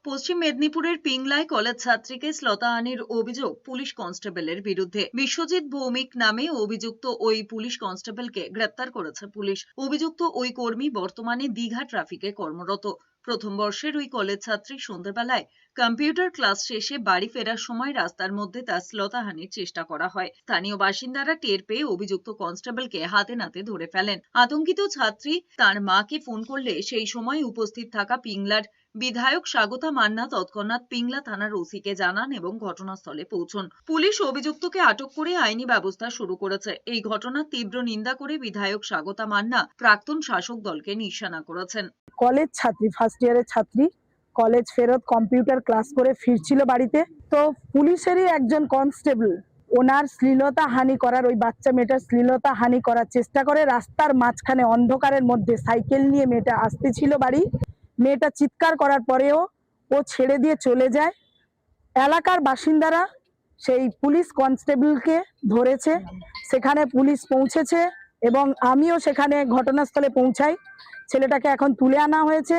পশ্চিম মেদিনীপুরের পিংলায় কলেজ ছাত্রীকে শ্লীলতাহানির অভিযোগ পুলিশ কনস্টেবলের বিরুদ্ধে। বিশ্বজিৎ ভৌমিক নামে অভিযুক্ত ওই পুলিশ কনস্টেবলকে গ্রেপ্তার করেছে পুলিশ। অভিযুক্ত ওই কর্মী বর্তমানে দীঘা ট্রাফিকে কর্মরত। প্রথম বর্ষের ওই কলেজ ছাত্রী সন্ধ্যাবেলায় কম্পিউটার ক্লাস শেষে বাড়ি ফেরার সময় রাস্তার মধ্যে তার শ্লীলতাহানির চেষ্টা করা হয়। স্থানীয় বাসিন্দারা টের পেয়ে অভিযুক্ত কনস্টেবলকে হাতে নাতে ধরে ফেলেন। আতঙ্কিত ছাত্রী তার মাকে ফোন করলে সেই সময় উপস্থিত থাকা পিংলার বিধায়ক স্বাগতা মান্না তৎক্ষণাৎ পিংলা থানার ওসিকে জানান এবং ঘটনাস্থলে পৌঁছন। পুলিশ অভিযুক্তকে আটক করে আইনি ব্যবস্থা শুরু করেছে। এই ঘটনার তীব্র নিন্দা করে বিধায়ক স্বাগতা মান্না প্রাক্তন শাসক দলকে নিশানা করেছেন। কলেজ ছাত্রী, ফার্স্ট ইয়ারের ছাত্রী, কলেজ ফেরত কম্পিউটার ক্লাস করে ফিরছিল বাড়িতে। তো পুলিশেরই একজন কনস্টেবল ওনার শ্লীলতা হানি করার, ওই বাচ্চা মেয়েটার শ্লীলতা হানি করার চেষ্টা করে। রাস্তার মাঝখানে অন্ধকারের মধ্যে সাইকেল নিয়ে মেয়েটা আসতেছিল বাড়ি। মেয়েটা চিৎকার করার পরেও ও ছেড়ে দিয়ে চলে যায়। এলাকার বাসিন্দারা সেই পুলিশ কনস্টেবলকে ধরেছে, সেখানে পুলিশ পৌঁছেছে এবং আমিও সেখানে ঘটনাস্থলে পৌঁছাই। ছেলেটাকে এখন তুলে আনা হয়েছে।